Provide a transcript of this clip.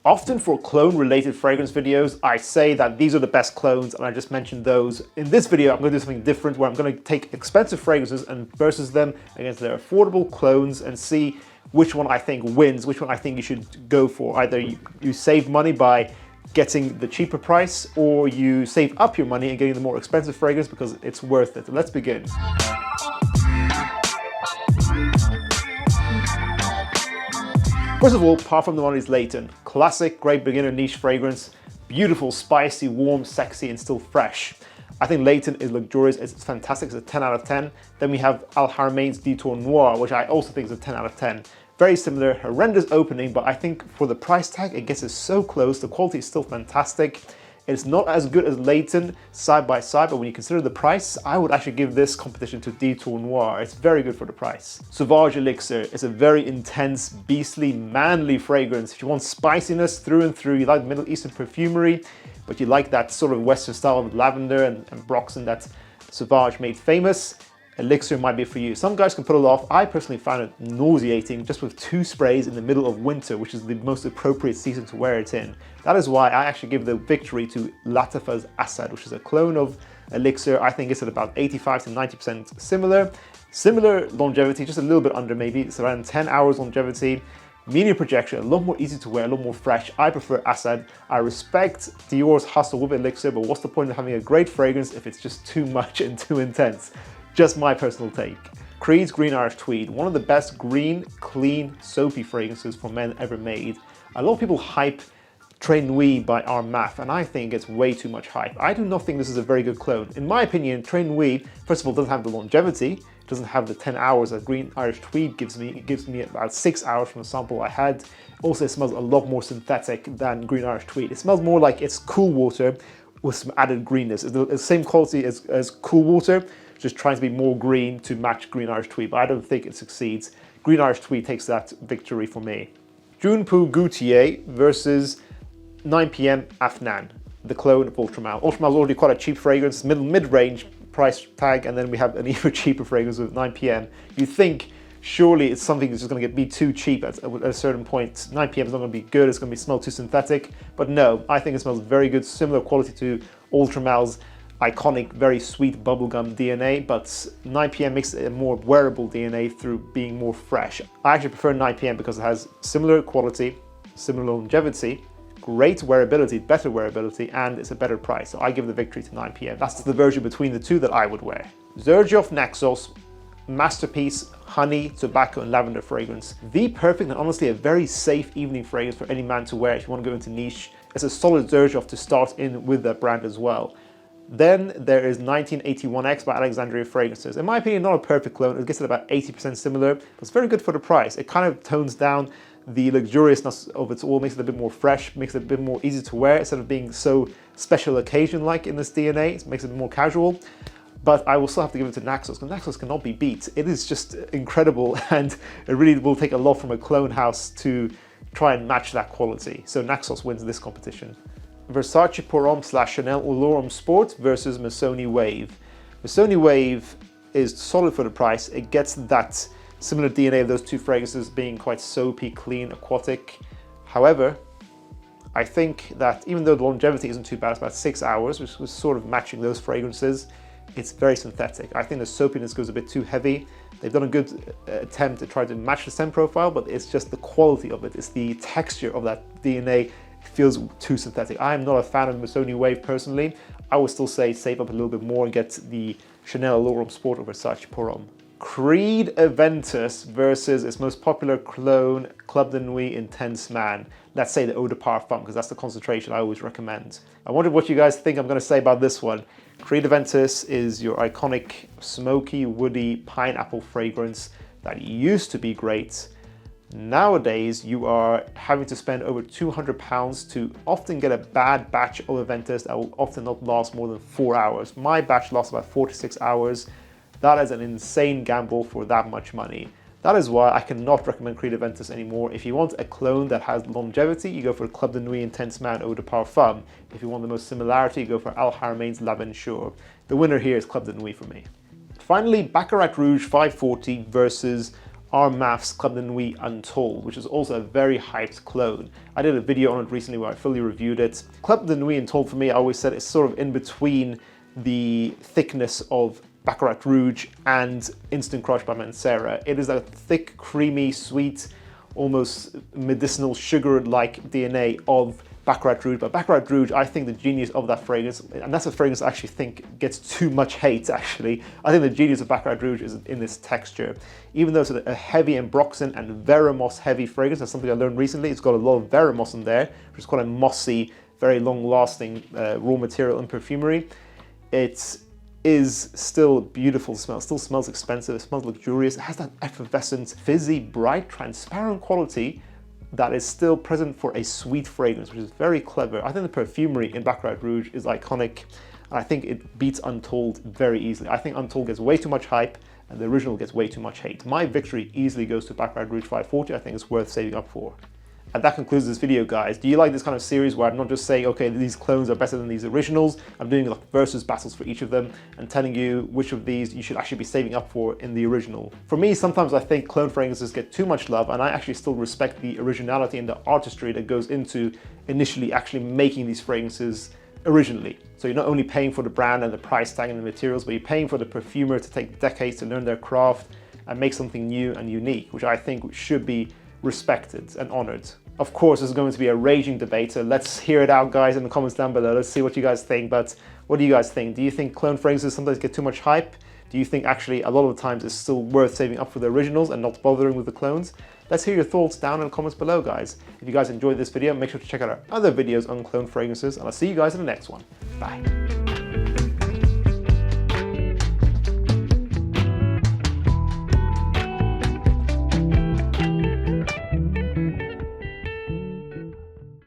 Often for clone-related fragrance videos, I say that these are the best clones, and I just mentioned those. In this video, I'm going to do something different, where I'm going to take expensive fragrances and versus them against their affordable clones and see which one I think wins, which one I think you should go for. Either you save money by getting the cheaper price, or you save up your money and getting the more expensive fragrance because it's worth it. Let's begin. First of all, Parfum Layton. Classic, great beginner niche fragrance. Beautiful, spicy, warm, sexy, and still fresh. I think Layton is luxurious, it's fantastic, it's a 10 out of 10. Then we have Haramain's Detour Noir, which I also think is a 10 out of 10. Very similar, horrendous opening, but I think for the price tag, it gets us so close. The quality is still fantastic. It's not as good as Layton side by side, but when you consider the price, I would actually give this competition to Detour Noir. It's very good for the price. Sauvage Elixir is a very intense, beastly, manly fragrance. If you want spiciness through and through, you like Middle Eastern perfumery, but you like that sort of Western style with lavender and Broxton that Sauvage made famous, Elixir might be for you. Some guys can put it off. I personally found it nauseating just with 2 sprays in the middle of winter, which is the most appropriate season to wear it in. That is why I actually give the victory to Lattafa Asad, which is a clone of Elixir. I think it's at about 85 to 90% similar. Similar longevity, just a little bit under maybe. It's around 10 hours longevity. Medium projection, a lot more easy to wear, a lot more fresh. I prefer Asad. I respect Dior's hustle with Elixir, but what's the point of having a great fragrance if it's just too much and too intense? Just my personal take. Creed's Green Irish Tweed, one of the best green, clean, soapy fragrances for men ever made. A lot of people hype Nuit by Armaf, and I think it's way too much hype. I do not think this is a very good clone. In my opinion, Nuit, first of all, doesn't have the longevity, doesn't have the 10 hours that Green Irish Tweed gives me. It gives me about 6 hours from the sample I had. Also, it smells a lot more synthetic than Green Irish Tweed. It smells more like it's cool water with some added greenness. It's the same quality as cool water, just trying to be more green to match Green Irish Tweed, but I don't think it succeeds. Green Irish Tweed takes that victory for me. Gaultier versus 9 PM Afnan, the clone of Ultra Male. Ultra Male is already quite a cheap fragrance, mid-range price tag, and then we have an even cheaper fragrance with 9 PM. You think surely it's something that's just going to be too cheap at a certain point. 9 PM is not going to be good, it's going to smell too synthetic, but no, I think it smells very good, similar quality to Ultra Male's iconic, very sweet bubblegum DNA, but 9 PM makes it a more wearable DNA through being more fresh. I actually prefer 9 PM because it has similar quality, similar longevity, great wearability, better wearability, and it's a better price. So I give the victory to 9 PM. That's the version between the two that I would wear. Xerjoff Naxos, masterpiece, honey, tobacco, and lavender fragrance. The perfect and honestly a very safe evening fragrance for any man to wear if you want to go into niche. It's a solid Xerjoff to start in with that brand as well. Then there is 1981X by Alexandria Fragrances. In my opinion, not a perfect clone. It gets at about 80% similar, but it's very good for the price. It kind of tones down the luxuriousness of it all, makes it a bit more fresh, makes it a bit more easy to wear instead of being so special occasion-like in this DNA. It makes it more casual. But I will still have to give it to Naxos, because Naxos cannot be beat. It is just incredible, and it really will take a lot from a clone house to try and match that quality. So Naxos wins this competition. Versace Pour / Chanel Allure Sport versus Missoni Wave. Missoni Wave is solid for the price. It gets that similar DNA of those two fragrances being quite soapy, clean, aquatic. However, I think that even though the longevity isn't too bad, it's about 6 hours, which was sort of matching those fragrances, it's very synthetic. I think the soapiness goes a bit too heavy. They've done a good attempt to try to match the scent profile, but it's just the quality of it. It's the texture of that DNA. Feels too synthetic. I am not a fan of Missoni Wave personally. I would still say save up a little bit more and get the Chanel Allure Sport or Versace Pour Homme. Creed Aventus versus its most popular clone, Club de Nuit Intense Man. Let's say the Eau de Parfum, because that's the concentration I always recommend. I wonder what you guys think I'm going to say about this one. Creed Aventus is your iconic smoky, woody pineapple fragrance that used to be great. Nowadays, you are having to spend over £200 to often get a bad batch of Aventus that will often not last more than 4 hours. My batch lasts about 4 to 6 hours. That is an insane gamble for that much money. That is why I cannot recommend Creed Aventus anymore. If you want a clone that has longevity, you go for Club de Nuit Intense Man Eau de Parfum. If you want the most similarity, you go for Haramain's L'Aventure. The winner here is Club de Nuit for me. Finally, Baccarat Rouge 540 versus Armaf's Club de Nuit Untold, which is also a very hyped cologne. I did a video on it recently where I fully reviewed it. Club de Nuit Untold for me, I always said, is sort of in between the thickness of Baccarat Rouge and Instant Crush by Mancera. It is a thick, creamy, sweet, almost medicinal sugar-like DNA of Baccarat Rouge. But Baccarat Rouge, I think the genius of that fragrance, and that's a fragrance I actually think gets too much hate actually. I think the genius of Baccarat Rouge is in this texture. Even though it's a heavy ambroxan and Veramos heavy fragrance, that's something I learned recently. It's got a lot of Veramos in there, which is quite a mossy, very long-lasting raw material in perfumery. It is still beautiful to smell. It still smells expensive, it smells luxurious. It has that effervescent, fizzy, bright, transparent quality that is still present for a sweet fragrance, which is very clever. I think the perfumery in Baccarat Rouge is iconic, and I think it beats Untold very easily. I think Untold gets way too much hype, and the original gets way too much hate. My victory easily goes to Baccarat Rouge 540. I think it's worth saving up for. And that concludes this video, guys. Do you like this kind of series where I'm not just saying, okay, these clones are better than these originals? I'm doing like versus battles for each of them and telling you which of these you should actually be saving up for in the original. For me, sometimes I think clone fragrances get too much love, and I actually still respect the originality and the artistry that goes into initially actually making these fragrances originally. So you're not only paying for the brand and the price tag and the materials, but you're paying for the perfumer to take decades to learn their craft and make something new and unique, which I think should be respected and honored. Of course, there's going to be a raging debate, so let's hear it out, guys, in the comments down below. Let's see what you guys think. But what do you guys think? Do you think clone fragrances sometimes get too much hype? Do you think actually a lot of the times it's still worth saving up for the originals and not bothering with the clones? Let's hear your thoughts down in the comments below, guys. If you guys enjoyed this video, make sure to check out our other videos on clone fragrances, and I'll see you guys in the next one. Bye.